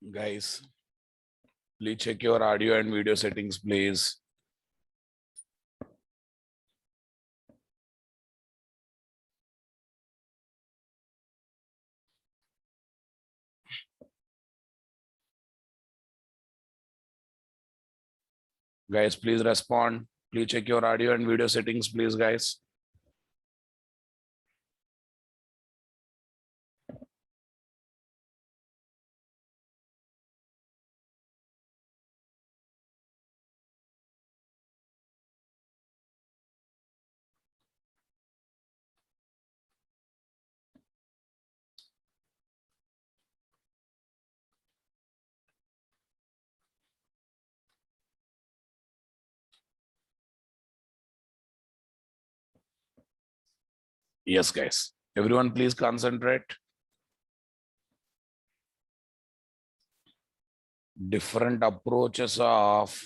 Guys, please check your audio and video settings, please. Guys, please respond. Please check your audio and video settings, please, guys. Yes, guys. Everyone, please concentrate. Different approaches of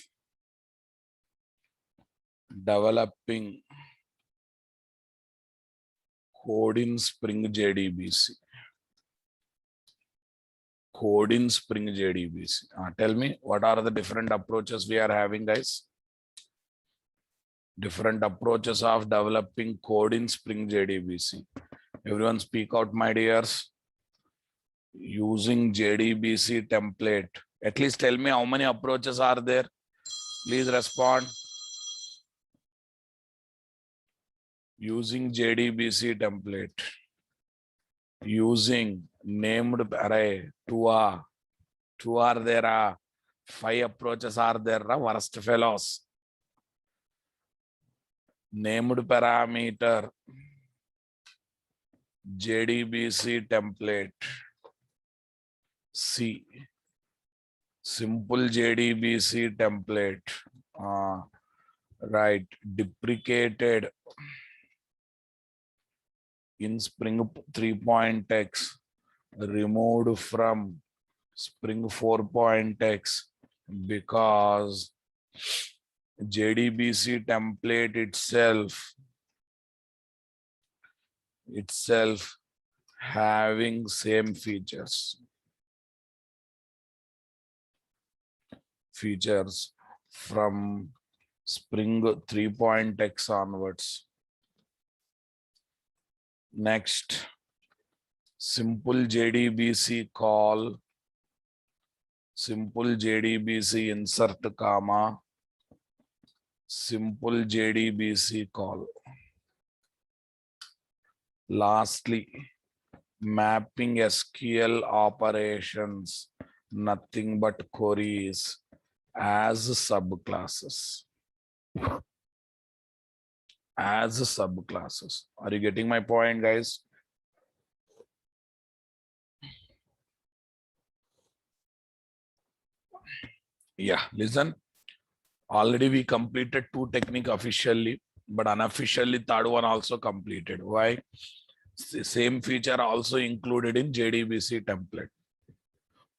developing code in Spring JDBC. Code in Spring JDBC. Tell me, what are the different approaches we are having, guys? Different approaches of developing code in Spring JDBC. Everyone speak out, my dears. Using JDBC template. At least tell me how many approaches are there. Please respond. Using JDBC template. Using named array. Two are there. 5 approaches are there. Worst fellows. Named parameter. JDBC template. C. Simple JDBC template. Right. Deprecated in Spring 3.x. Removed from Spring 4.x because JDBC template itself having same features from Spring 3.x onwards. Next, simple JDBC call, simple JDBC insert comma, simple JDBC call. Lastly, mapping SQL operations, nothing but queries as subclasses. As subclasses. Are you getting my point, guys? Yeah, listen. Already we completed 2 techniques officially, but unofficially third one also completed. Why? Same feature also included in JDBC template.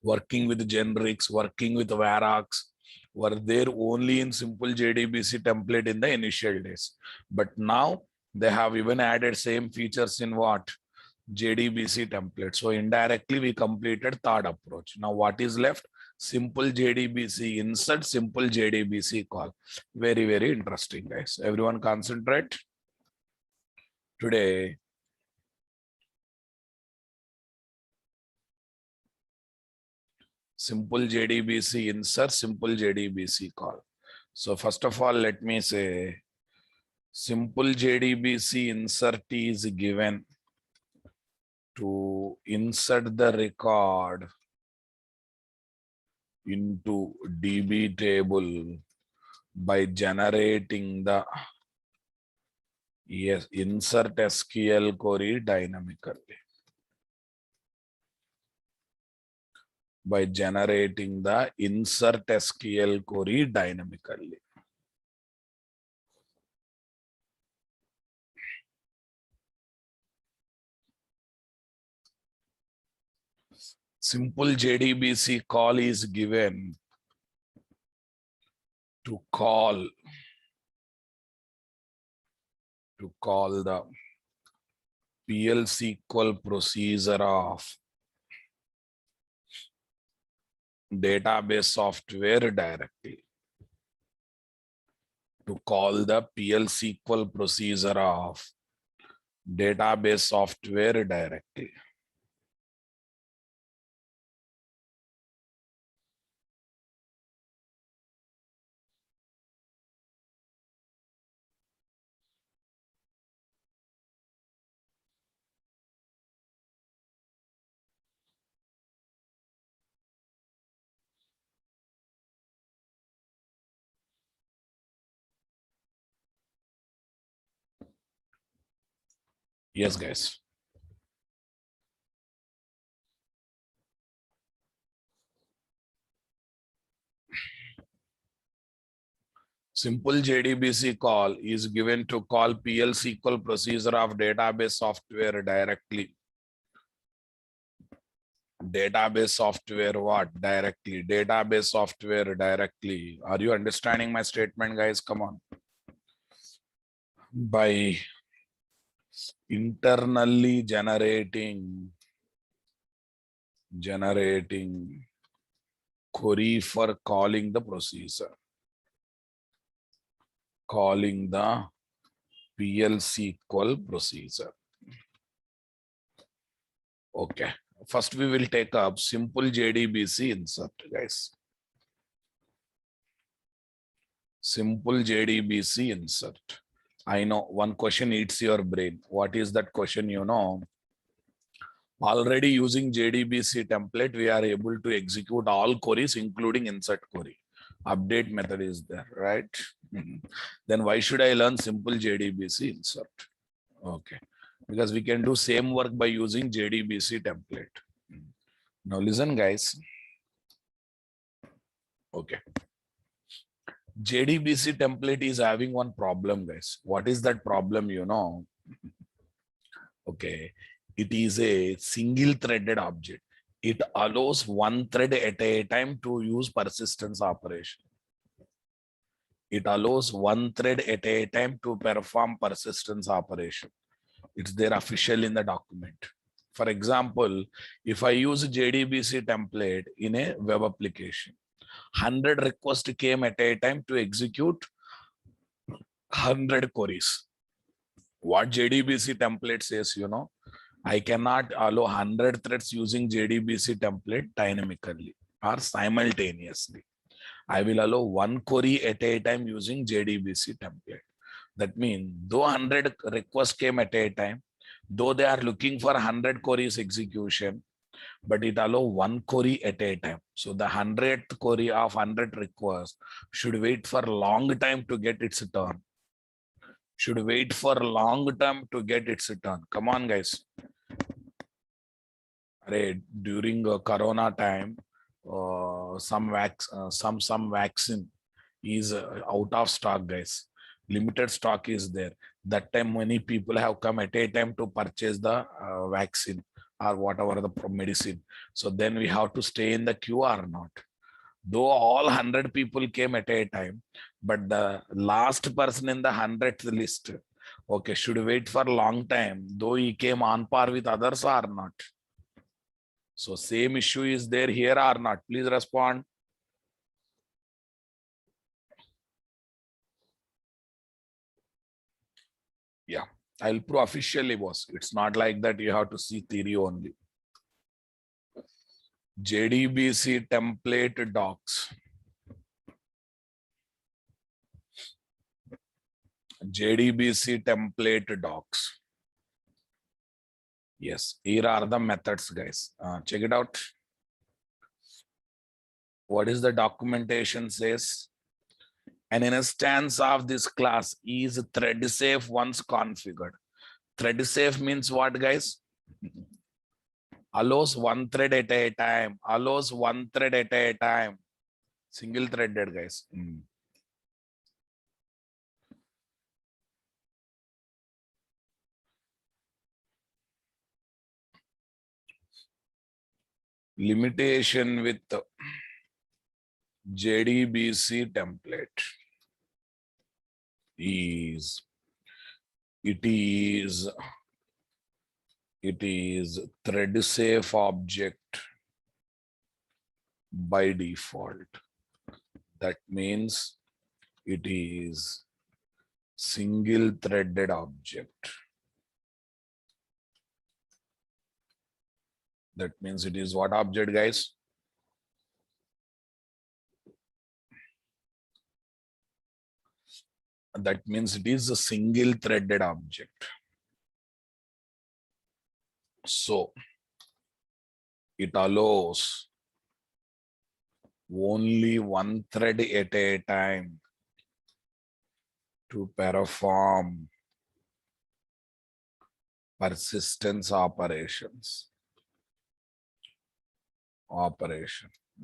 Working with generics, working with varrocs were there only in simple JDBC template in the initial days. But now they have even added same features in what? JDBC template. So indirectly we completed third approach. Now what is left? Simple JDBC insert, simple JDBC call. Very, very interesting, guys. Everyone concentrate. Today, simple JDBC insert, simple JDBC call. So first of all, let me say simple JDBC insert is given to insert the record into DB table by generating the insert SQL query dynamically. By generating the insert SQL query dynamically. Simple JDBC call is given to call the PL SQL procedure of database software directly to call the PL/SQL procedure of database software directly. Yes, guys. Simple JDBC call is given to call PL/SQL procedure of database software directly. Database software what? Directly. Database software directly. Are you understanding my statement, guys? Come on. By internally generating query for calling the procedure. Calling the PL/SQL procedure. Okay. First, we will take up simple JDBC insert, guys. Simple JDBC insert. I know one question eats your brain. What is that question? You know, already using JDBC template, we are able to execute all queries, including insert query. Update method is there, right? Then why should I learn simple JDBC insert? Okay, because we can do same work by using JDBC template. Now listen, guys. Okay. JDBC template is having one problem, guys. What is that problem? You know, okay, it is a single threaded object. It allows one thread at a time to use persistence operation. It allows one thread at a time to perform persistence operation. It's there official in the document. For example, if I use JDBC template in a web application, 100 requests came at a time to execute 100 queries. What JDBC template says, you know, I cannot allow 100 threads using JDBC template dynamically or simultaneously. I will allow one query at a time using JDBC template. That means though 100 requests came at a time, though they are looking for 100 queries execution, but it allow one query at a time. So the 100th query of 100 requests should wait for a long time to get its turn. Should wait for a long time to get its turn. Come on, guys. During Corona time, some vaccine is out of stock, guys. Limited stock is there. That time many people have come at a time to purchase the vaccine or whatever the medicine. So then we have to stay in the queue or not. Though all 100 people came at a time, but the last person in the 100th list, okay, should wait for a long time, though he came on par with others or not. So same issue is there here or not? Please respond. Yeah, I'll prove officially, boss. It's not like that you have to see theory only. JDBC template docs. JDBC template docs. Yes, here are the methods, guys. Check it out. What is the documentation says? An instance of this class is thread safe once configured. Thread safe means what, guys? Allows one thread at a time. Allows one thread at a time. Single threaded, guys. Limitation with JDBC template is it is thread safe object by default. That means it is single threaded object. That means it is what object, guys? That means it is a single threaded object. So it allows only one thread at a time to perform persistence operations.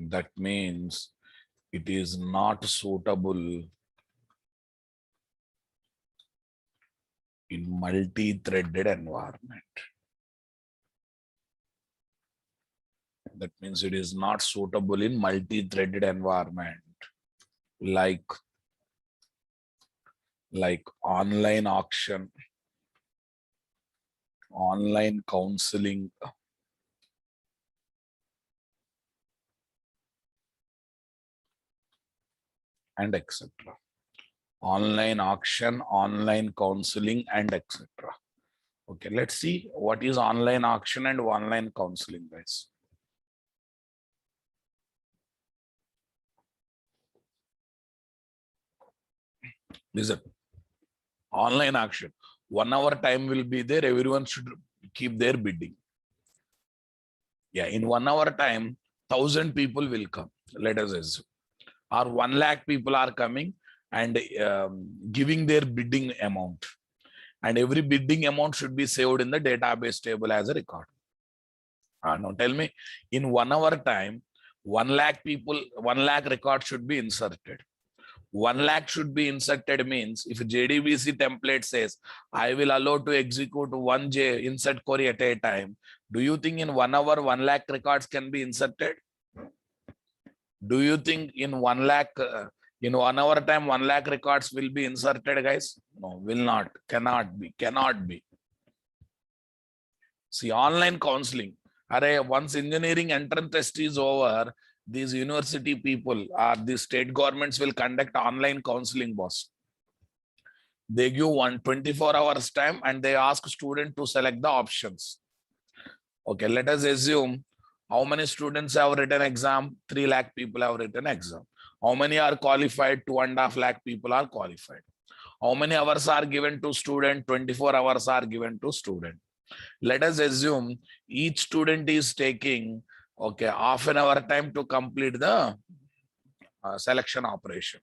That means it is not suitable in multi-threaded environment. That means it is not suitable in multi-threaded environment, like online auction, online counseling, and etc. Online auction, online counseling, and etc. Okay, let's see what is online auction and online counseling, guys. Listen, online auction, 1 hour time will be there. Everyone should keep their bidding. Yeah, in 1 hour time, 1,000 people will come. Let us assume, or 1 lakh people are coming and giving their bidding amount. And every bidding amount should be saved in the database table as a record. Now tell me, in 1 hour time, 1 lakh people, 1 lakh record should be inserted. 1 lakh should be inserted means if JDBC template says, I will allow to execute 1 insert query at a time. Do you think in 1 hour, 1 lakh records can be inserted? Do you think in 1 lakh, in 1 hour time, 1 lakh records will be inserted, guys? No, will not, cannot be. See, online counseling. Once engineering entrance test is over, these university people or the state governments will conduct online counseling, boss. They give 24 hours time and they ask student to select the options. Okay, let us assume how many students have written exam? 3 lakh people have written exam. How many are qualified? 2.5 lakh people are qualified. How many hours are given to student? 24 hours are given to student. Let us assume each student is taking, okay, half an hour time to complete the selection operation.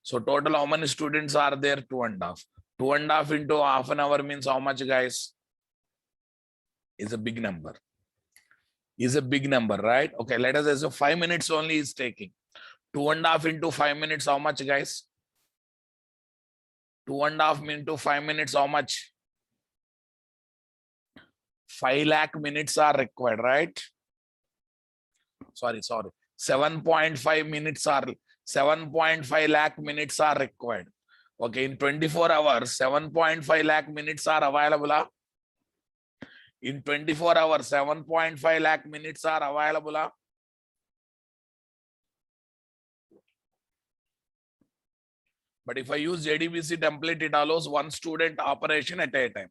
So total how many students are there? 2.5. 2.5 into half an hour means how much, guys? Is a big number. Right? Okay, let us assume 5 minutes only is taking. 2.5 into 5 minutes, how much, guys? 2.5 into 5 minutes, how much? 5 lakh minutes are required, right? Sorry. 7.5 minutes are 7.5 lakh minutes are required. Okay, in 24 hours, 7.5 lakh minutes are available. In 24 hours, 7.5 lakh minutes are available. But if I use JDBC template, it allows 1 student operation at a time.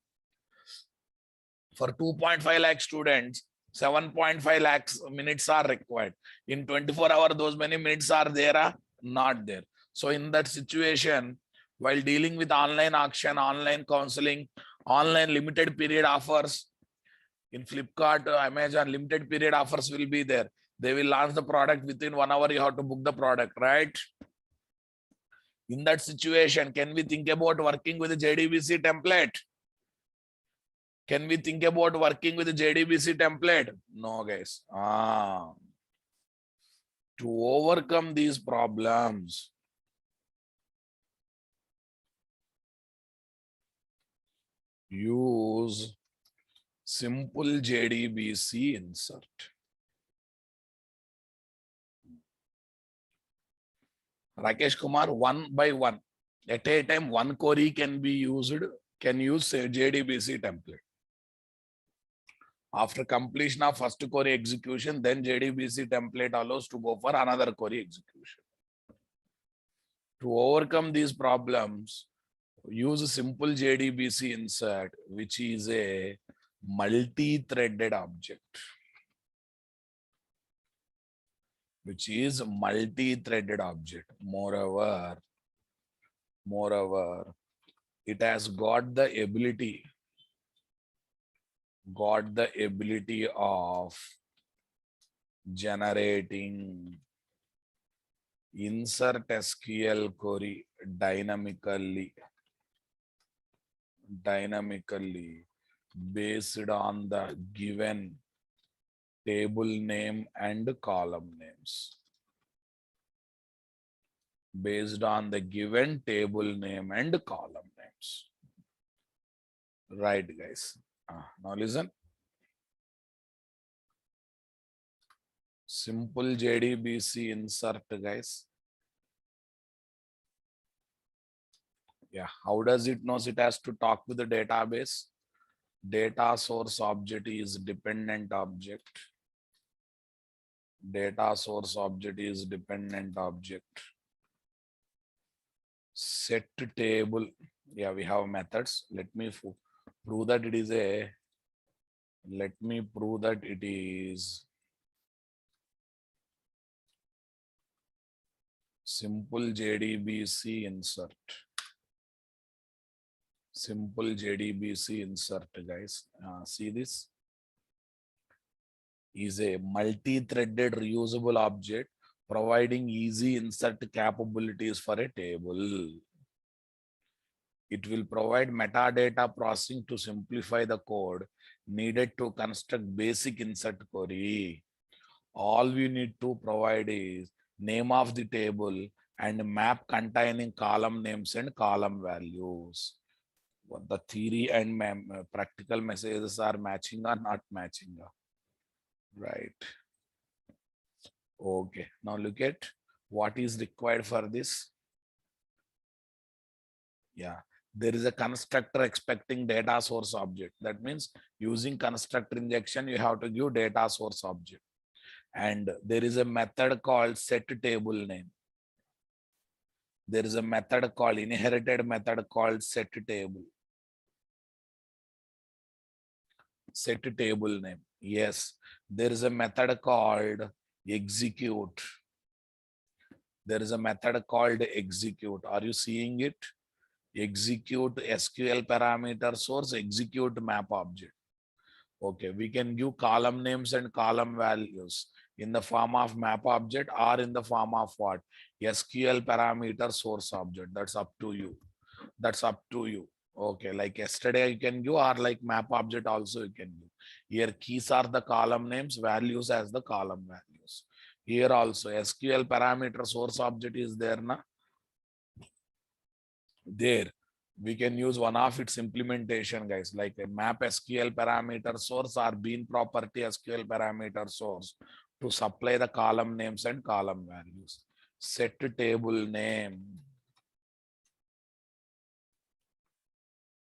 For 2.5 lakh students, 7.5 lakhs minutes are required. In 24 hours, those many minutes are there, not there. So in that situation, while dealing with online auction, online counseling, online limited period offers, in Flipkart, Amazon, limited period offers will be there. They will launch the product within 1 hour, you have to book the product, right? In that situation, can we think about working with the JDBC template? Can we think about working with the JDBC template? No, guys. To overcome these problems, use simple JDBC insert. Rakesh Kumar, 1 by 1. At a time, 1 query can be used, can use JDBC template. After completion of first query execution, then JDBC template allows to go for another query execution. To overcome these problems, use a simple JDBC insert, which is a multi-threaded object. Moreover, it has got the ability of generating insert SQL query dynamically based on the given table name and column names. Right, guys. Now listen. Simple JDBC insert, guys. Yeah, how does it knows it has to talk to the database? Data source object is dependent object. Set table. Yeah, we have methods. Let me prove that it is simple JDBC insert. Guys. See this? Is a multi-threaded reusable object providing easy insert capabilities for a table. It will provide metadata processing to simplify the code needed to construct basic insert query. All we need to provide is name of the table and map containing column names and column values. What the theory and practical messages are matching or not matching. Right. Okay. Now look at what is required for this. Yeah. There is a constructor expecting data source object. That means using constructor injection, you have to give data source object. And there is a method called set table name. There is a method called inherited method called set table. Set table name. Yes. There is a method called execute. There is a method called execute. Are you seeing it? Execute SQL parameter source, execute map object. Okay, we can give column names and column values in the form of map object or in the form of what? SQL parameter source object. That's up to you. Okay, like yesterday you can give, or like map object also you can give. Here keys are the column names, values as the column values. Here also SQL parameter source object is there na. There we can use one of its implementation, guys, like a map SQL parameter source or bean property SQL parameter source to supply the column names and column values. Set table name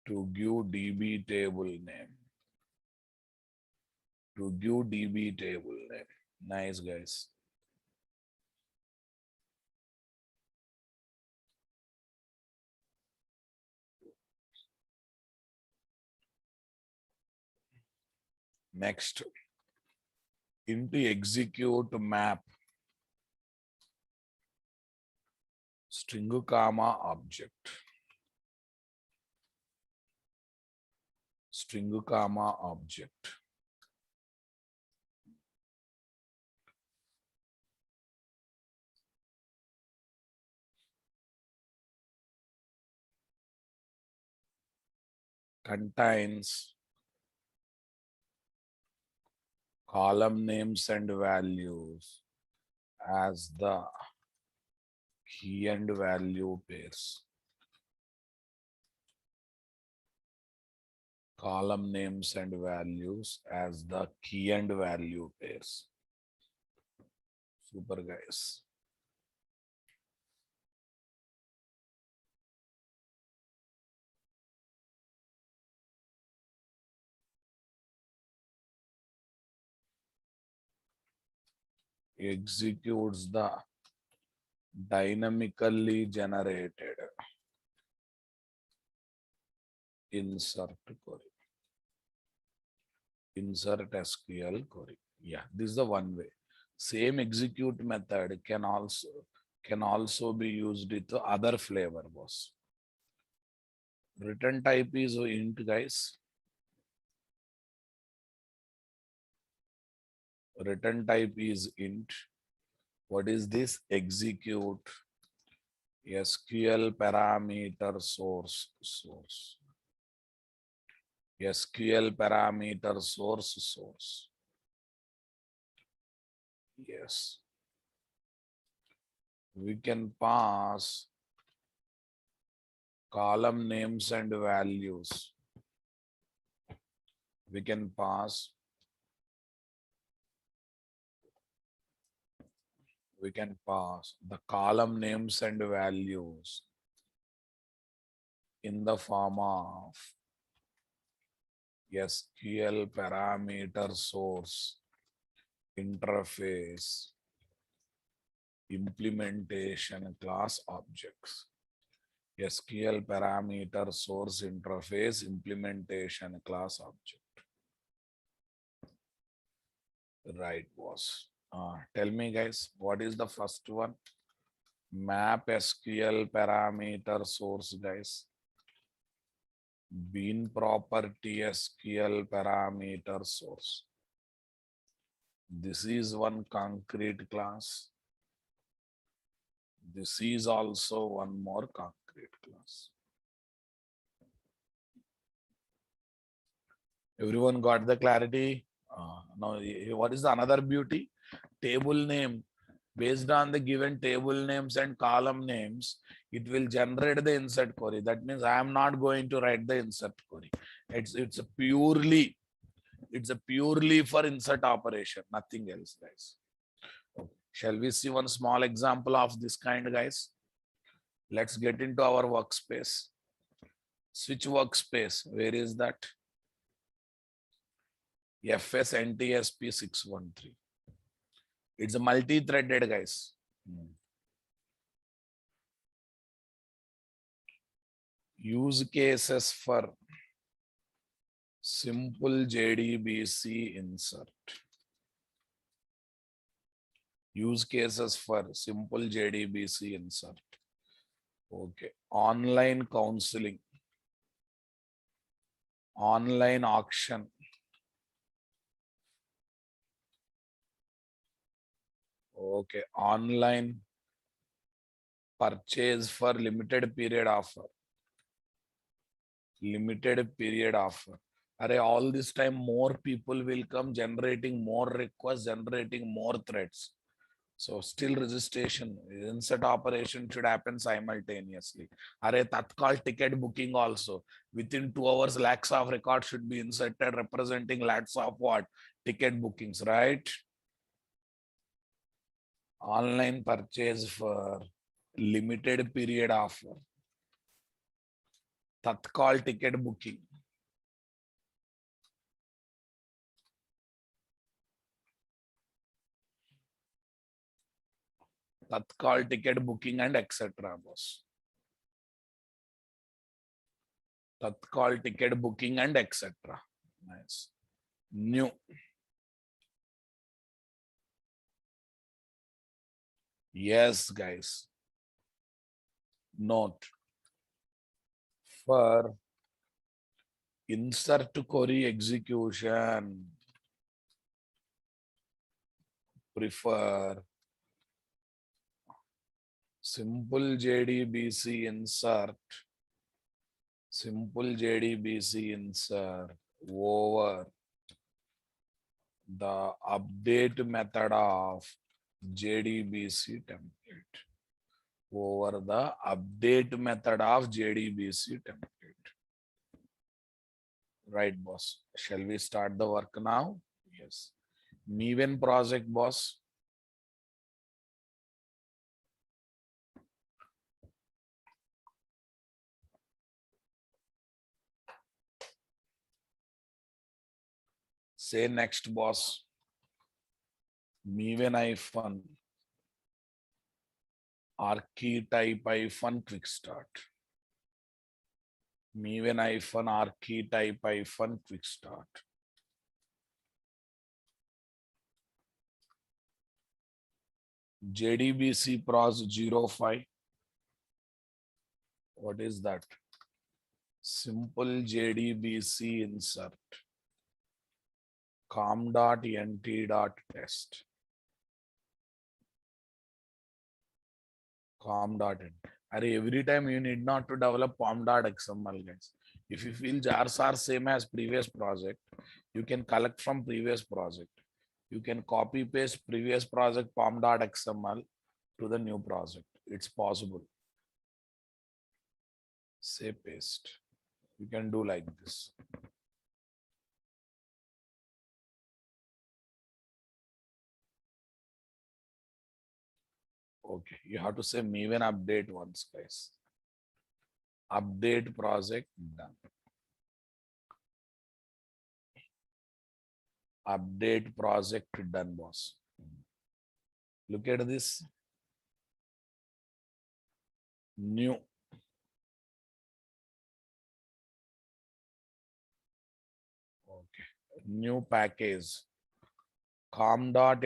to give DB table name. Nice, guys. Next, into execute map string comma object. Contains column names and values as the key and value pairs. Column names and values as the key and value pairs. Super, guys. executes the dynamically generated insert query. Insert SQL query. Yeah, this is the one way. Same execute method can also be used with other flavor, boss. Return type is int, guys. Return type is int. What is this? Execute SQL parameter source. SQL parameter source. Yes. We can pass column names and values. We can pass the column names and values in the form of SQL parameter source interface implementation class objects. SQL parameter source interface implementation class object. Right, boss. Tell me, guys, what is the first one? Map SQL parameter source, guys. Bean property SQL parameter source. This is one concrete class. This is also one more concrete class. Everyone got the clarity? Now, what is the another beauty? Table name. Based on the given table names and column names, it will generate the insert query. That means I am not going to write the insert query. It's a purely for insert operation, nothing else, guys. Okay. Shall we see one small example of this kind, guys? Let's get into our workspace. Switch workspace. Where is that? FSNTSP 613. It's a multi-threaded, guys. Use cases for simple JDBC insert. Use cases for simple JDBC insert. Okay. Online counseling. Online auction. Okay. Online purchase for limited period offer. Limited period offer. All this time more people will come, generating more requests, generating more threads. So still registration, insert operation should happen simultaneously. Tatkal ticket booking also. Within 2 hours, lakhs of records should be inserted representing lakhs of what? Ticket bookings, right? Online purchase for limited period offer. Tatkal ticket booking. Tatkal ticket booking and etc. boss. Tatkal ticket booking and etc. Nice. New. Yes, guys. Note. For insert query execution, prefer simple JDBC insert. Simple JDBC insert over the update method of JDBC template. Over the update method of JDBC template. Right, boss. Shall we start the work now? Yes. Maven project, boss. Say next, boss. Maven hyphen archetype hyphen quick start. Maven hyphen archetype hyphen quick start. JDBC pros 05. What is that? Simple JDBC insert. com.nt.test. com.nt. Every time you need not to develop pom.xml, guys. If you feel jars are same as previous project, you can collect from previous project. You can copy paste previous project pom.xml to the new project. It's possible. Say paste. You can do like this. Okay, you have to say Maven update once, guys. Update project done. Update project done, boss. Look at this. New. Okay. New package. com.nt.dao.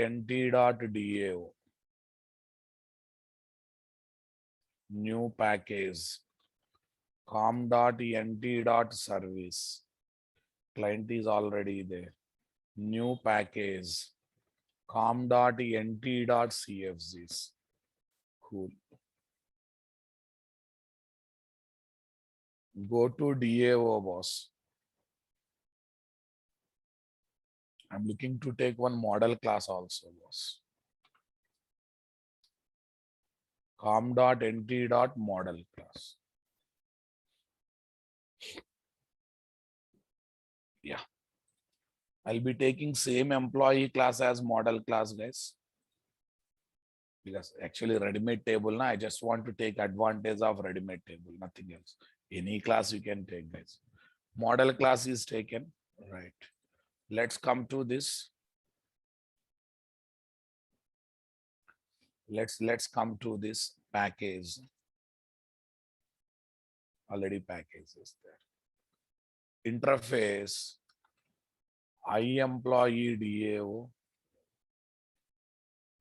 New package. com.ent.service. Client is already there. New package. com.ent.cfgs. Cool. Go to DAO, boss. I'm looking to take one model class also, boss. com.nt.model class. Yeah. I'll be taking same employee class as model class, guys. Because actually ready-made table, na, I just want to take advantage of ready-made table, nothing else. Any class you can take, guys. Model class is taken, right? Let's come to this. Let's come to this package. Already package is there. Interface, iEmployee DAO.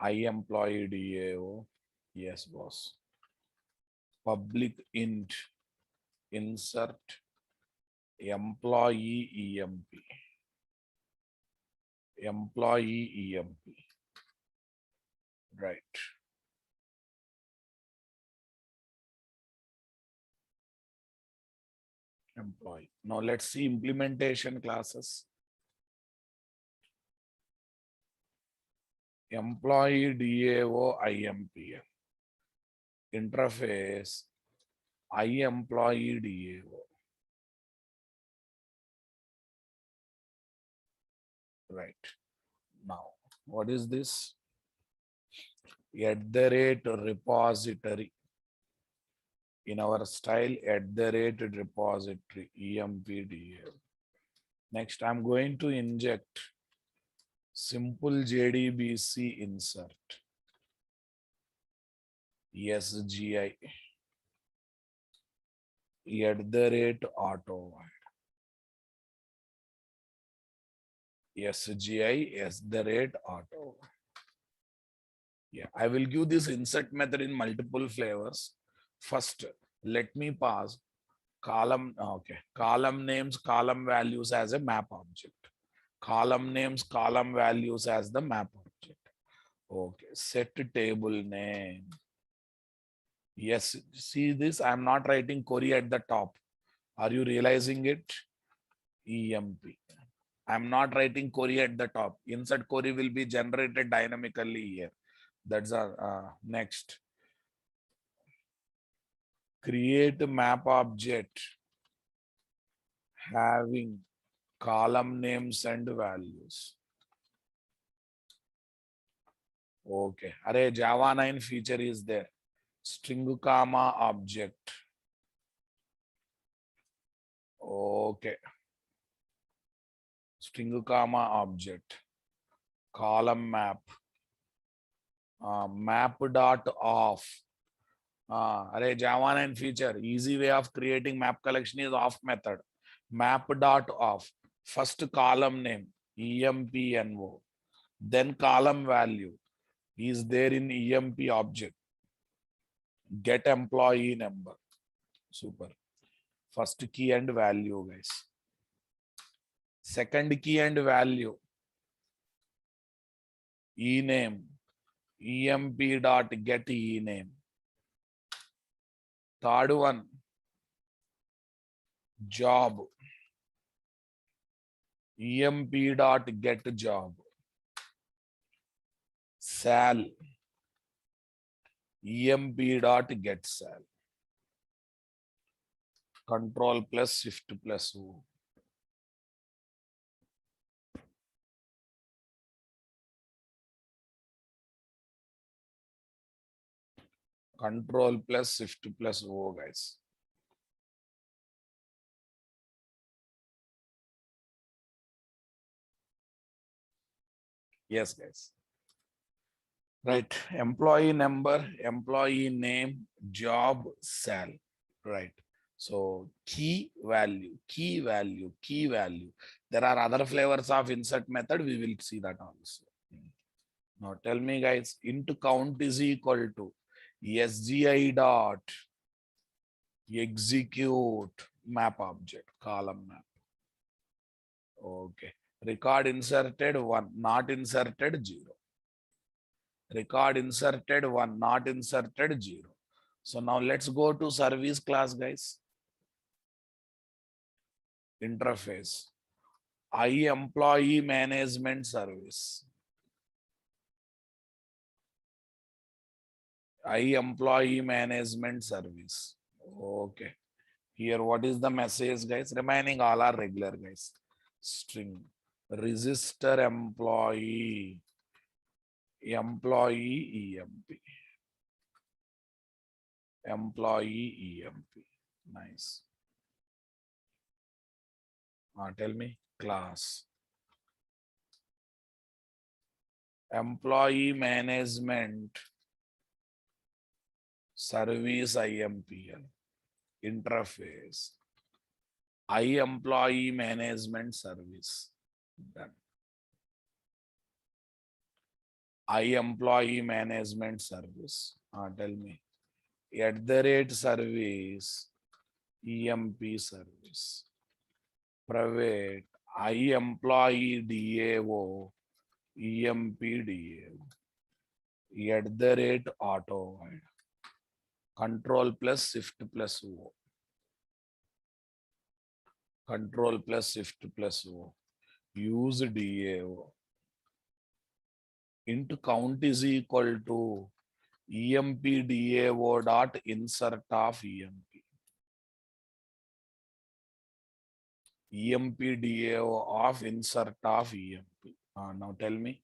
iEmployee DAO. Yes, boss. Public int insert employee EMP. Employee EMP. Right. Employee. Now let's see implementation classes. Employee DAO IMP. Interface iEmployee DAO. Right. Now, what is this? @repository. In our style, @repository EMPDAO. Next, I'm going to inject simple JDBC insert. SGI @auto. SGI @auto. Yeah, I will give this insert method in multiple flavors. First, let me pass column. Okay, column names, column values as a map object. Column names, column values as the map object. Okay, set table name. Yes, see this, I'm not writing query at the top. Are you realizing it? EMP. I'm not writing query at the top. Insert query will be generated dynamically here. That's our next. Create a map object having column names and values. Okay. Array Java 9 feature is there. String comma object. Okay. String comma object. Column map. map dot off. Array Java 9 feature. Easy way of creating map collection is off method. Map dot off. First column name empno. Then column value is there in emp object. Get employee number. Super. First key and value, guys. Second key and value. Ename. emp dot get ename. Third one, job. emp dot get job. Sal. emp dot get sal. Control plus shift plus O. Control plus shift plus O, guys. Yes, guys. Right. Employee number, employee name, job, sal. Right. So key value, key value, key value. There are other flavors of insert method. We will see that also. Now tell me, guys, int count is equal to SGI dot execute map object, column map. Okay. Record inserted 1, not inserted 0. Record inserted 1, not inserted 0. So now let's go to service class, guys. Interface. Employee management service. Employee management service. Okay. Here, what is the message, guys? Remaining all are regular, guys. String. Register employee. Employee EMP. Employee EMP. Nice. Tell me, class. Employee management service IMPL. Interface. Employee management service. Done. Employee management service. Tell me. @service. EMP service. Private. employee DAO. EMP DAO. @auto. Control plus shift plus O. Control plus shift plus O. Use DAO. Int count is equal to emp DAO dot insert of emp. emp DAO of insert of emp. Now tell me.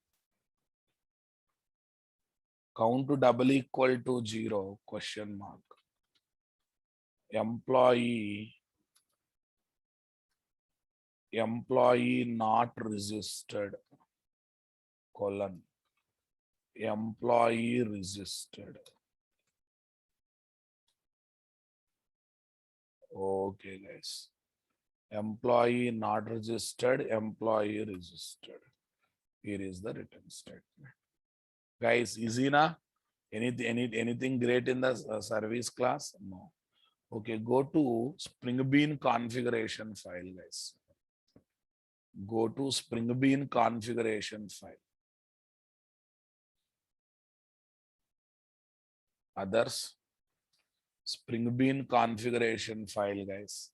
Count to double equal to 0, question mark. Employee not registered, colon. Employee registered. Okay, guys. Employee not registered, employee registered. Here is the written statement. Guys, easy na? Anything great in the service class? No. Okay, go to Spring Bean configuration file, guys. Go to Spring Bean configuration file. Others, Spring Bean configuration file, guys.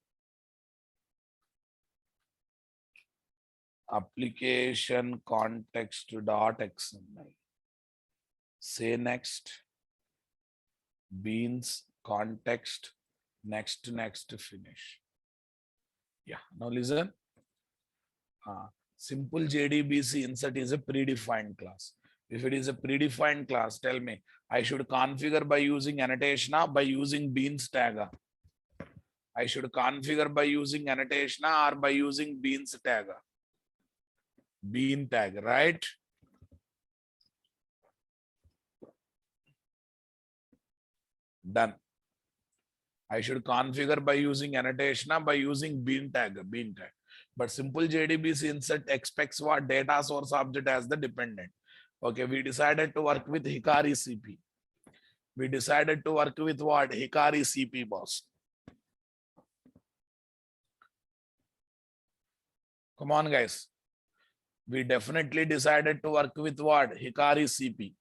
Application context.xml. Say next. Beans context. Next, finish. Yeah, now listen. Simple JDBC insert is a predefined class. If it is a predefined class, tell me, I should configure by using annotation or by using beans tag? I should configure by using annotation or by using beans tag? Bean tag, right? Done. I should configure by using annotation or by using bean tag. But simple JDBC insert expects what? Data source object as the dependent. Okay, we decided to work with Hikari CP. We decided to work with what? Hikari CP, boss. Come on, guys. We definitely decided to work with what? Hikari CP.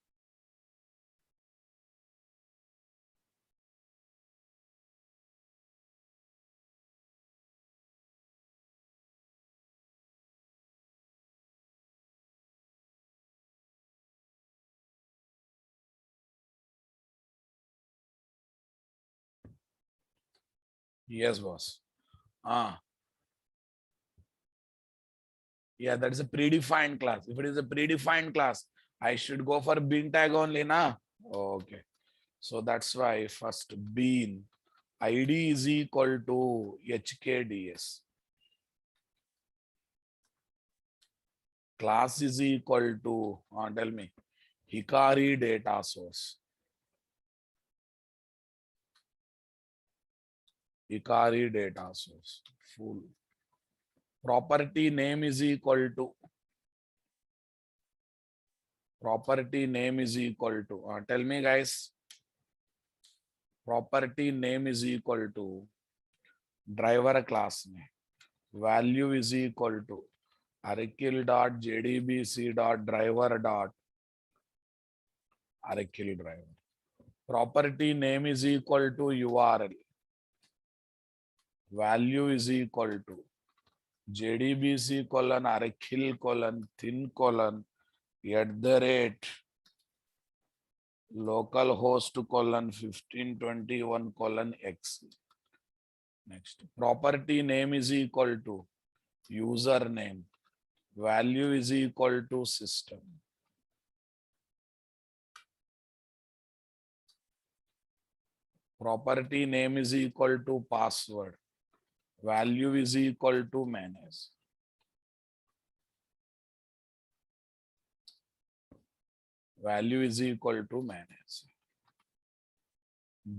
Yes, boss. Yeah, that is a predefined class. If it is a predefined class, I should go for bean tag only, na? Okay. So that's why first bean ID is equal to HKDS. Class is equal to, tell me, Hikari data source. Hikari data source. Full. Property name is equal to. Property name is equal to. Tell me, guys. Property name is equal to driver class name. Value is equal to Arikil dot JDBC dot driver dot Arikil driver. Property name is equal to URL. Value is equal to JDBC colon Arikil colon thin colon @ localhost colon 1521 colon X. Next, property name is equal to username. Value is equal to system. Property name is equal to password. Value is equal to manage. Value is equal to manage.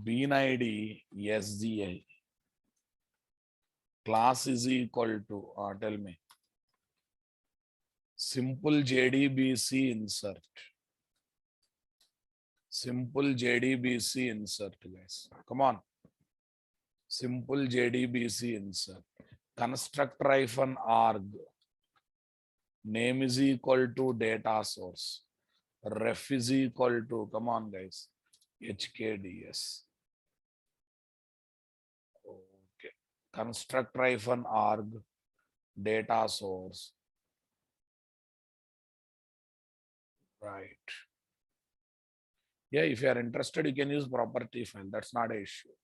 Bean ID SDI. Class is equal to, tell me, simple JDBC insert. Simple JDBC insert, guys. Come on. Simple JDBC insert. Constructor -arg. Name is equal to data source. Ref is equal to, come on, guys, HKDS. Okay. Construct -arg. Data source. Right. Yeah, if you are interested, you can use property file. That's not an issue.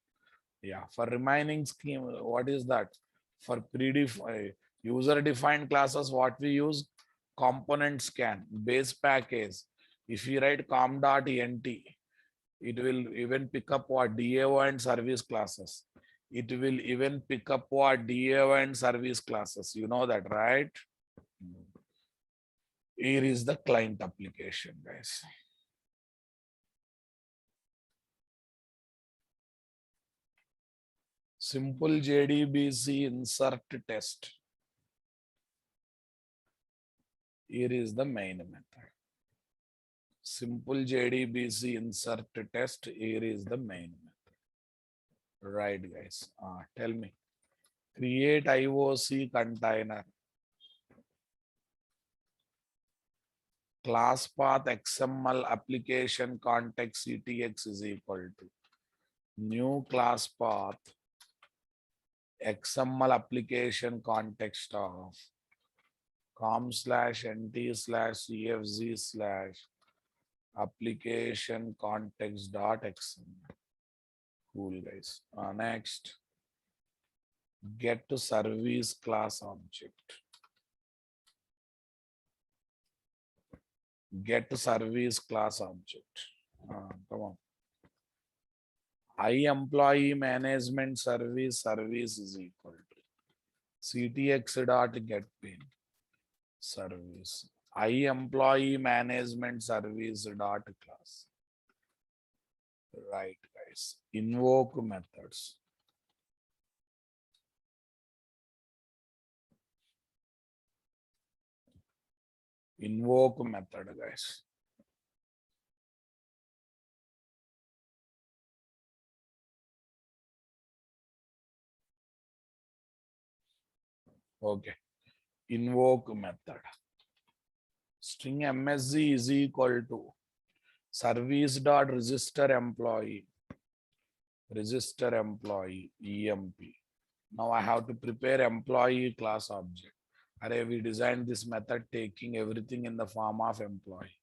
Yeah, for remaining scheme, what is that? For predefined user-defined classes, what we use? Component scan, base package. If you write com.ent, it will even pick up what? DAO and service classes. It will even pick up what? DAO and service classes. You know that, right? Here is the client application, guys. Simple JDBC insert test. Here is the main method. Simple JDBC insert test. Here is the main method. Right, guys. Tell me. Create IOC container. Class path XML application context CTX is equal to new class path XML application context of com/nt/cfz/application context.xml. Cool, guys. Next, get to service class object. Get to service class object. Come on. employee management service is equal to ctx.getPin service. employee management service dot class. Right, guys. guys. Invoke methods. Invoke method, guys. Okay. Invoke method. String MSG is equal to service dot register employee EMP. Now I have to prepare employee class object. Array, we designed this method taking everything in the form of employee.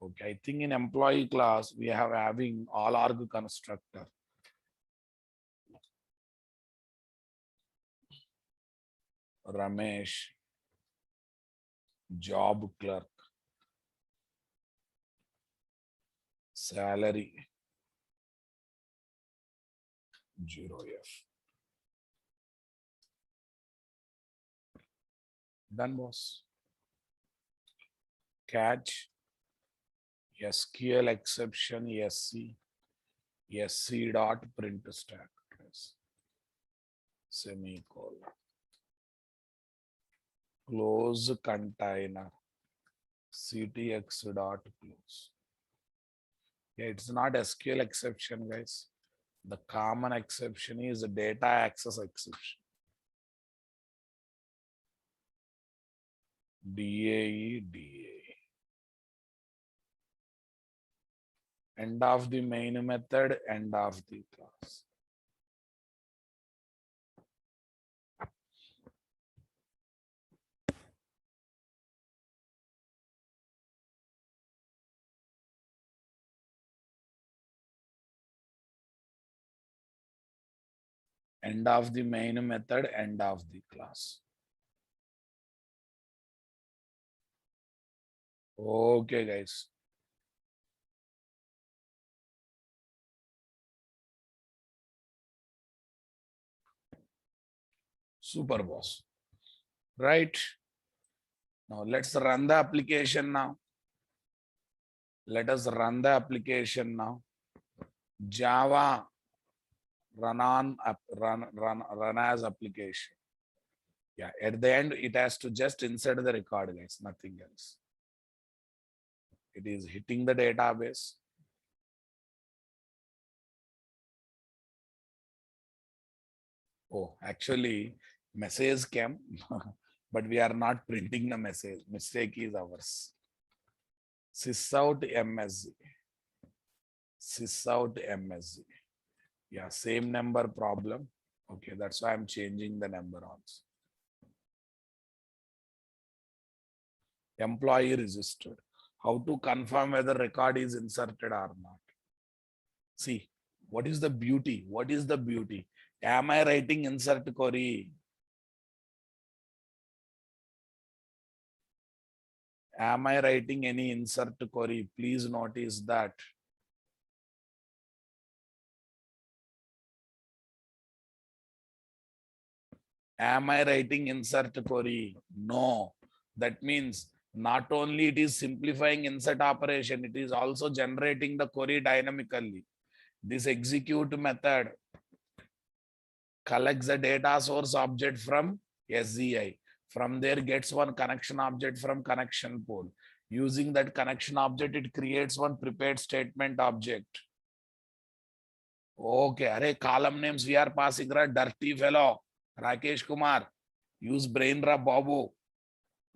Okay, I think in employee class we have having all arg constructor. Ramesh, job clerk, salary 0F. Done, boss. Catch SQL exception SC dot print stack trace semicolon. Close container CTX dot close. Yeah, it's not SQL exception, guys. The common exception is data access exception. DAE. End of the main method, end of the class. End of the main method, end of the class. Okay, guys. Super, boss. Right. Now let's run the application now. Let us run the application now. Java run as application. Yeah, at the end it has to just insert the record, guys, nothing else. It is hitting the database. Oh, actually message came, but we are not printing the message. Mistake is ours. Sysout MSG. Sysout MSG. Yeah, same number problem. Okay, that's why I'm changing the number also. Employee registered. How to confirm whether record is inserted or not? See, what is the beauty? What is the beauty? Am I writing insert query? Am I writing any insert query? Please notice that. Am I writing insert query? No. That means not only it is simplifying insert operation, it is also generating the query dynamically. This execute method collects the data source object from SGI. From there gets one connection object from connection pool. Using that connection object, it creates one prepared statement object. Okay, array column names we are passing, right? Dirty fellow, Rakesh Kumar. Use brain ra Babu.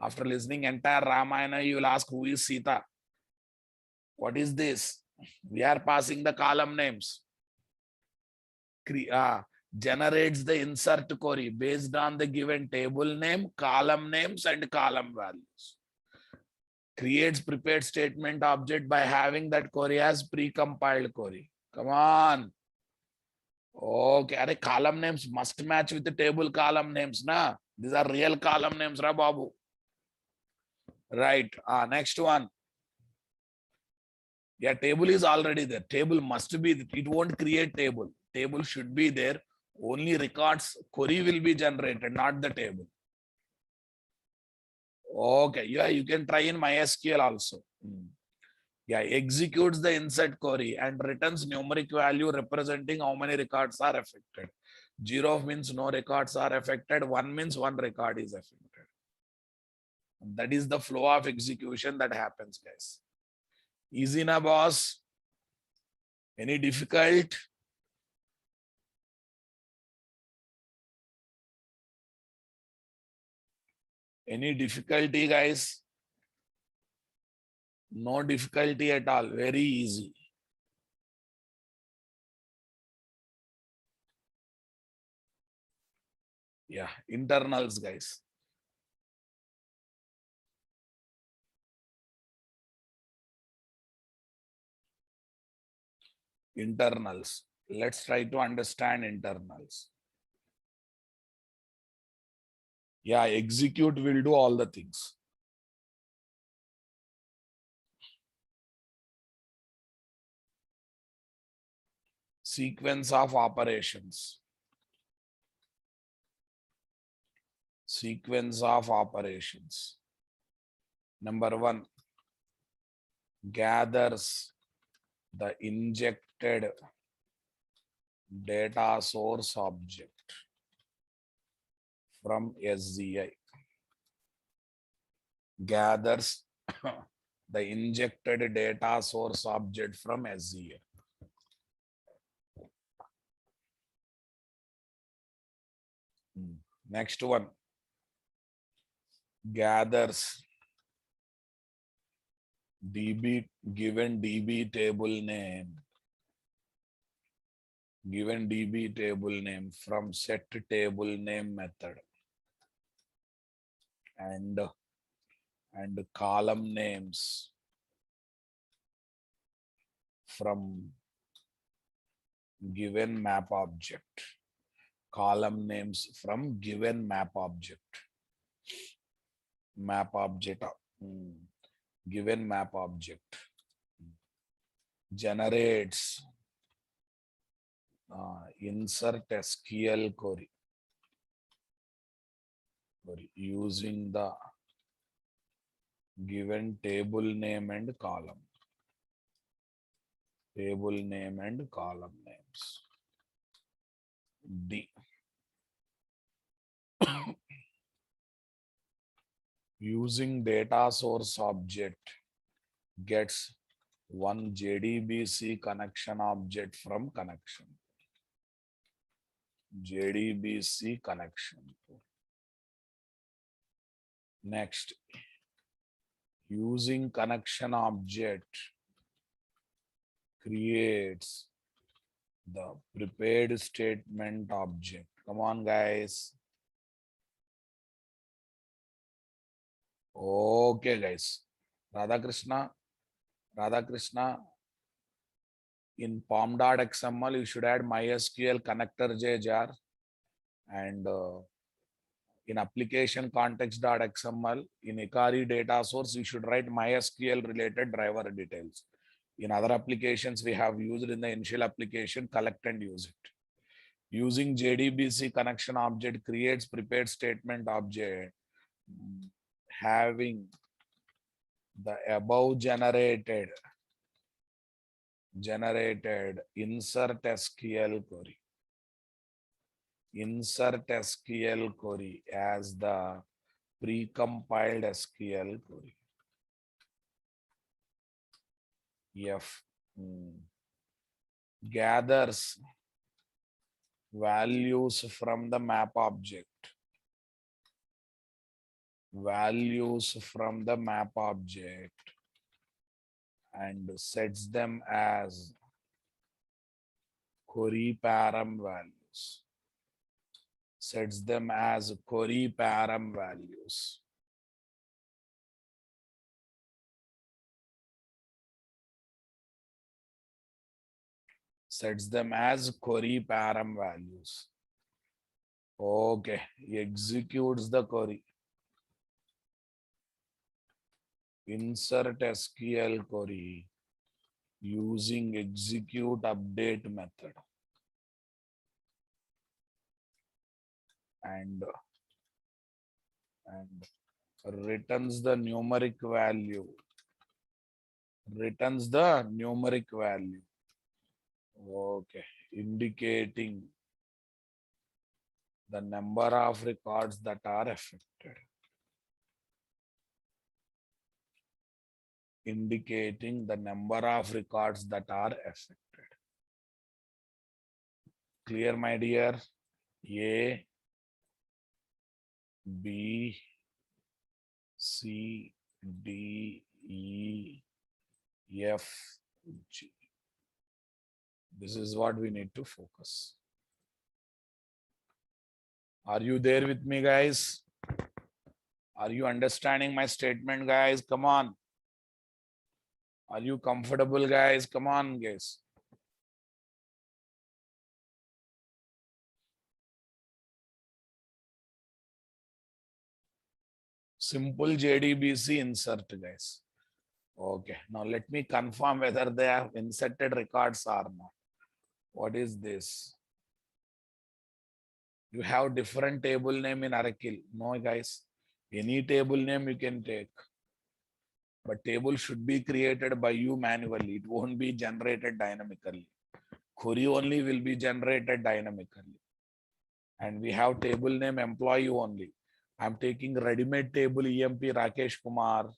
After listening entire Ramayana, you will ask who is Sita. What is this? We are passing the column names. Generates the insert query based on the given table name, column names, and column values. Creates prepared statement object by having that query as pre-compiled query. Come on. Okay, array column names must match with the table column names, na? These are real column names, ra Babu. Right. Next one. Yeah, table is already there. Table must be, it won't create table. Table should be there. Only records query will be generated, not the table. Okay, yeah, you can try in MySQL also. Yeah, executes the insert query and returns numeric value representing how many records are affected. 0 means no records are affected. 1 means 1 record is affected. That is the flow of execution that happens, guys. Easy na, boss? Any difficult? Any difficulty, guys? No difficulty at all. Very easy. Yeah, internals, guys. Internals. Let's try to understand internals. Yeah, execute will do all the things. Sequence of operations. Sequence of operations. Number 1, gathers the injected data source object from SGI. Gathers the injected data source object from SGI. Next one, gathers DB given DB table name from set table name method and column names from given map object. Column names from given map object. Given map object generates insert SQL query using the given table name and column. Table name and column names. D. Using data source object gets one JDBC connection object from connection. JDBC connection. Next, using connection object creates the prepared statement object. Come on, guys. Okay, guys. Radhakrishna, in pom.xml, you should add MySQL connector jar, and in application context.xml, in Ikari data source, you should write MySQL related driver details. In other applications, we have used in the initial application, collect and use it. Using JDBC connection object creates prepared statement object having the above generated insert SQL query. Insert SQL query as the precompiled SQL query. F gathers values from the map object. And sets them as query param values. Sets them as query param values. Sets them as query param values. Okay, executes the query. Insert SQL query using execute update method. And returns the numeric value returns the numeric value. Okay, indicating the number of records that are affected. Indicating the number of records that are affected. Clear, my dear? A, B, C, D, E, F, G. This is what we need to focus. Are you there with me, guys? Are you understanding my statement, guys? Come on. Are you comfortable, guys? Come on, guys. Simple JDBC insert, guys. Okay, now let me confirm whether they have inserted records or not. What is this? You have different table name in Oracle. No, guys. Any table name you can take. But table should be created by you manually. It won't be generated dynamically. Query only will be generated dynamically. And we have table name employee only. I'm taking ready-made table EMP Rakesh Kumar.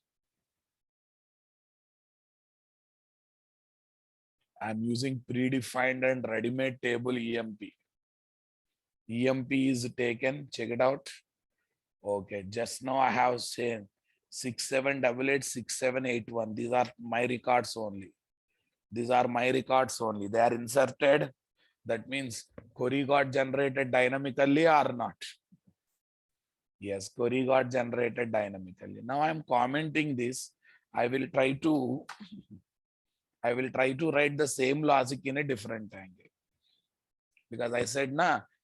I'm using predefined and ready-made table EMP. EMP is taken, check it out. Okay, just now I have said 6788, 6781. These are my records only. These are my records only. They are inserted. That means query got generated dynamically or not? Yes, query got generated dynamically. Now I'm commenting this. I will try to write the same logic in a different angle. Because I said,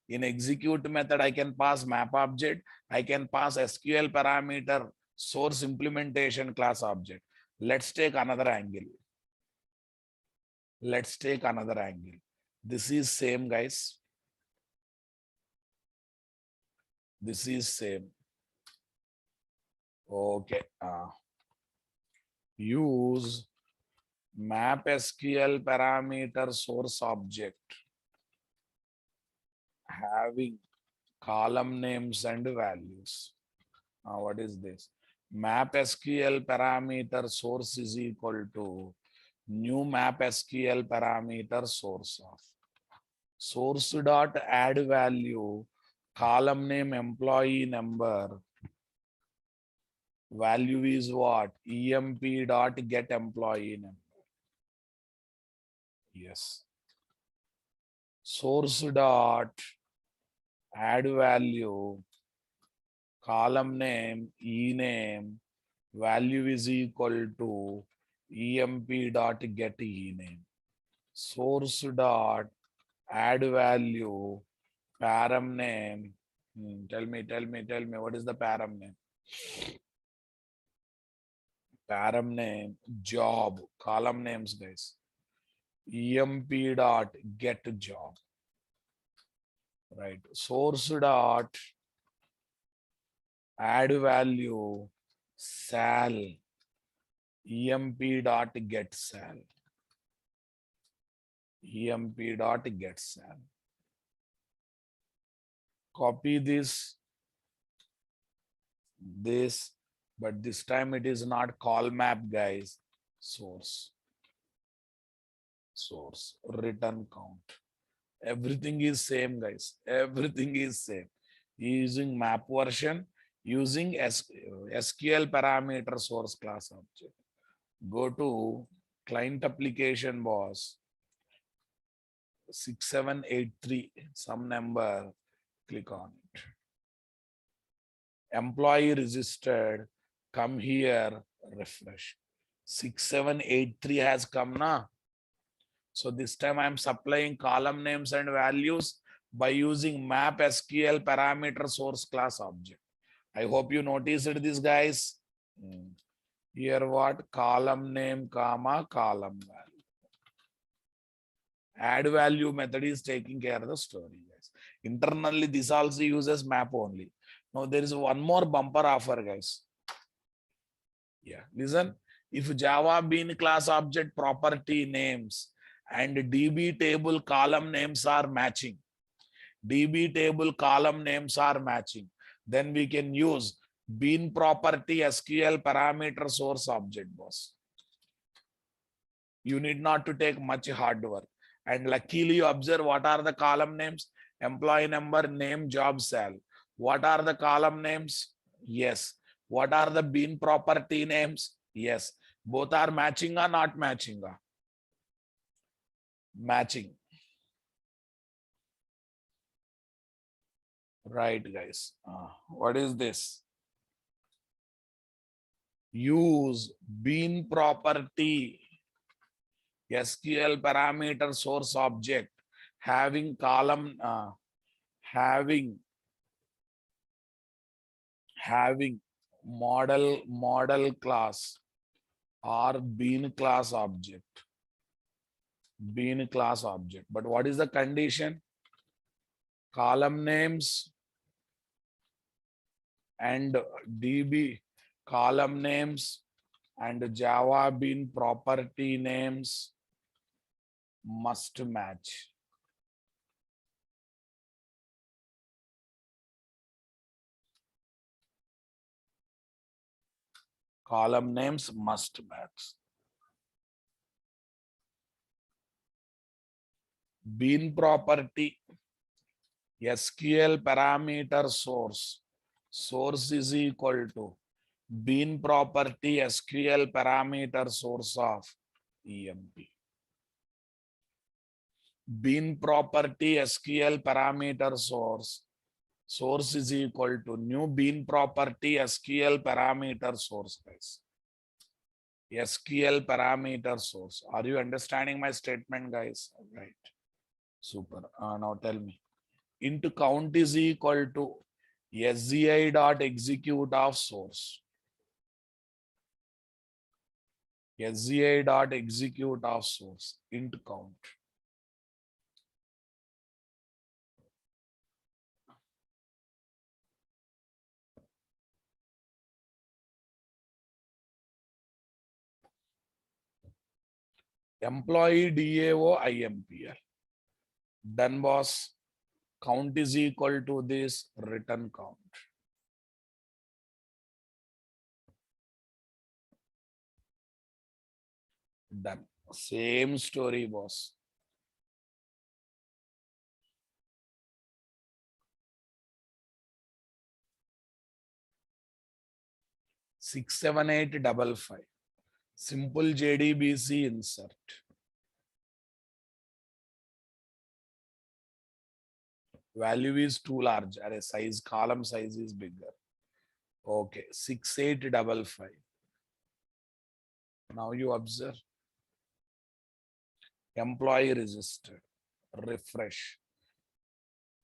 in execute method, I can pass map object. I can pass SQL parameter source implementation class object. Let's take another angle. Let's take another angle. This is same, guys. This is same. Okay. Use map SQL parameter source object having column names and values. What is this? Map SQL parameter source is equal to new map SQL parameter source of source dot add value, column name employee number, value is what? EMP dot get employee number. Yes. Source dot add value, column name, ename, value is equal to emp dot get ename. Source dot add value, param name. Tell me, what is the param name? Param name, job, column names, guys. emp dot get job. Right. Source dot add value, sal, emp dot get sal. emp dot get sal. Copy this, but this time it is not call map, guys. Source, return count. Everything is same, guys. Everything is same. Using map version, using SQL parameter source class object. Go to client application boss, 6783, some number, click on it. Employee registered, come here, refresh. 6783 has come now. So this time I'm supplying column names and values by using map SQL parameter source class object. I hope you noticed this, guys. Here what? Column name, comma, column value. Add value method is taking care of the story, guys. Internally, this also uses map only. Now there is one more bumper offer, guys. Yeah, listen. If Java bean class object property names and DB table column names are matching, DB table column names are matching, then we can use bean property SQL parameter source object, boss. You need not to take much hard work. And luckily you observe what are the column names: employee number, name, job, sal. What are the column names? Yes. What are the bean property names? Yes. Both are matching or not matching? Matching. Right, guys. What is this? Use bean property SQL parameter source object having column having model class or bean class object. Bean class object. But what is the condition? Column names and DB column names and Java bean property names must match. Column names must match. Bean property SQL parameter source. Source is equal to bean property SQL parameter source of EMP. Bean property SQL parameter source. Source is equal to new bean property SQL parameter source, guys. SQL parameter source. Are you understanding my statement, guys? Right. Super. Now tell me. Int count is equal to SGI dot execute of source. SGI dot execute of source. Int count. Employee DAO IMPL. Done, boss. Count is equal to this return count. Done. Same story, boss. Six, 7, 8, 5, 5. Simple JDBC insert. Value is too large. Array size, column size is bigger. Okay, 6, 8, 5, 5. Now you observe. Employee registered. Refresh.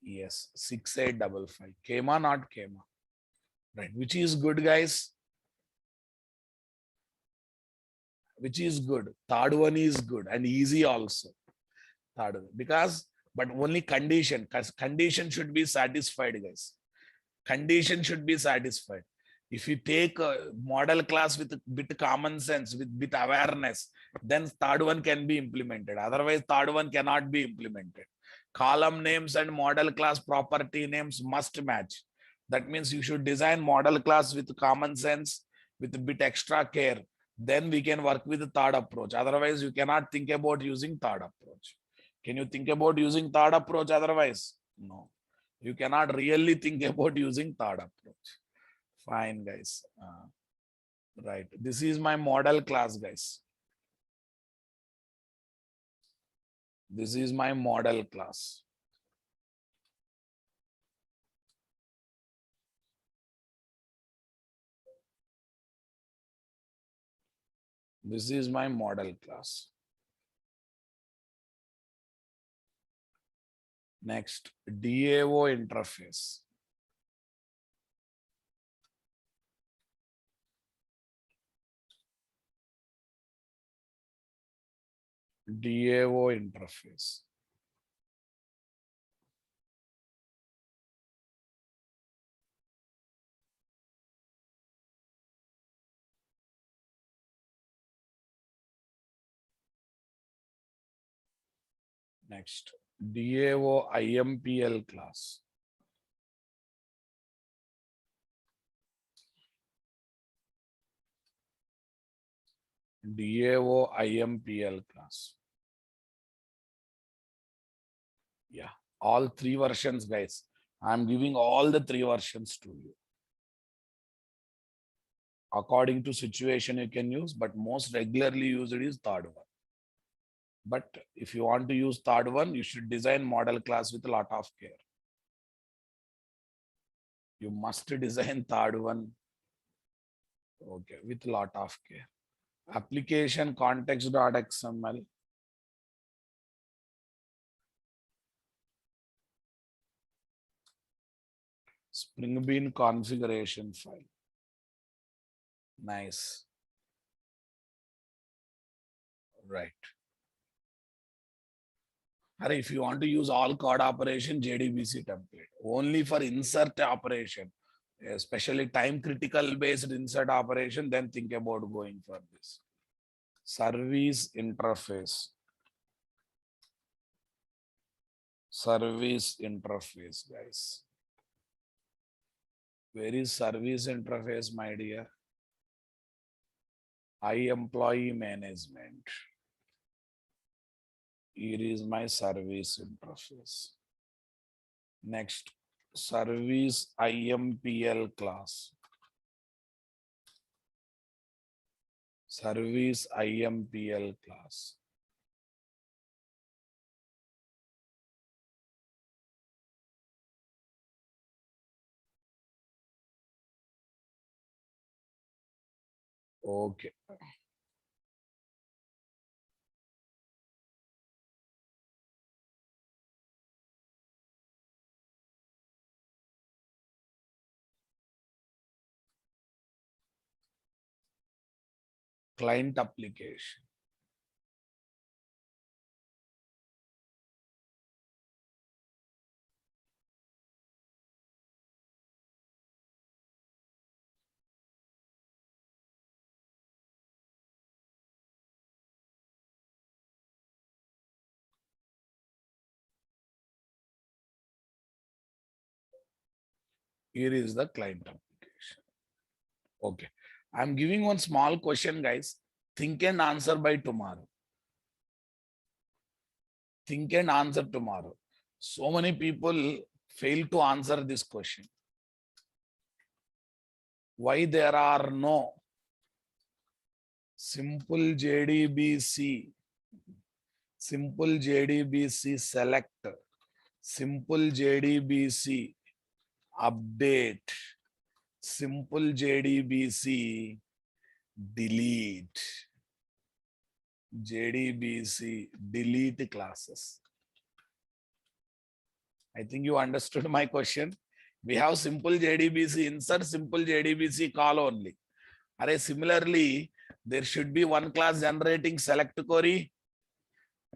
Yes, 6, 8, 5, 5. Came or not came? Right, which is good, guys. Which is good. Third one is good and easy also. Third one. Because, but only condition. Condition should be satisfied, guys. Condition should be satisfied. If you take a model class with a bit common sense, with bit awareness, then third one can be implemented. Otherwise, third one cannot be implemented. Column names and model class property names must match. That means you should design model class with common sense, with a bit extra care. Then we can work with the third approach. Otherwise, you cannot think about using third approach. Can you think about using third approach otherwise? No. You cannot really think about using third approach. Fine, guys. Right. This is my model class, guys. This is my model class. This is my model class. Next, DAO interface. DAO interface. Next, DAO IMPL class. DAO IMPL class. Yeah, all three versions, guys. I'm giving all the three versions to you. According to situation, you can use, but most regularly used is third one. But if you want to use third one, you should design model class with a lot of care. You must design third one, okay, with a lot of care. Application context.xml. Spring Bean configuration file. Nice. Right. Or if you want to use all code operation, JDBC template. Only for insert operation, especially time critical based insert operation, then think about going for this. Service interface. Service interface, guys. Where is service interface, my dear? Employee management. Here is my service interface. Next, service IMPL class. Service IMPL class. Okay. Client application. Here is the client application. Okay. I'm giving one small question, guys. Think and answer by tomorrow. Think and answer tomorrow. So many people fail to answer this question. Why there are no simple JDBC, simple JDBC select, simple JDBC update, simple JDBC delete, JDBC delete classes? I think you understood my question. We have simple JDBC insert, simple JDBC call only. Similarly, there should be one class generating select query,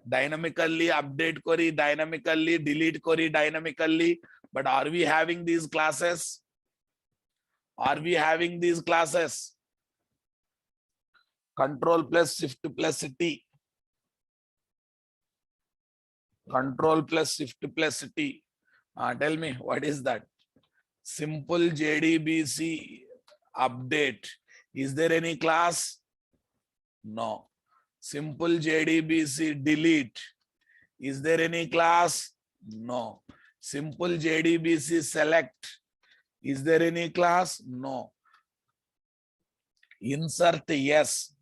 dynamically update query, dynamically delete query, dynamically. But are we having these classes? Are we having these classes? Control plus shift plus T. Control plus shift plus T. Tell me, what is that? Simple JDBC update. Is there any class? No. Simple JDBC delete. Is there any class? No. Simple JDBC select. Is there any class? No. Insert, yes.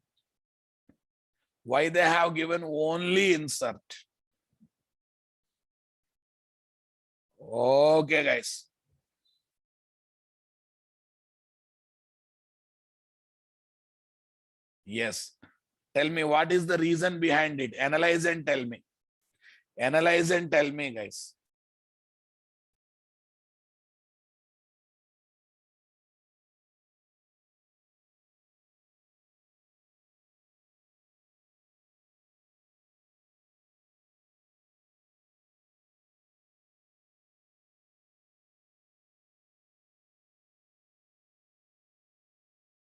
Why they have given only insert? Okay, guys. Yes. Tell me what is the reason behind it. Analyze and tell me. Analyze and tell me, guys.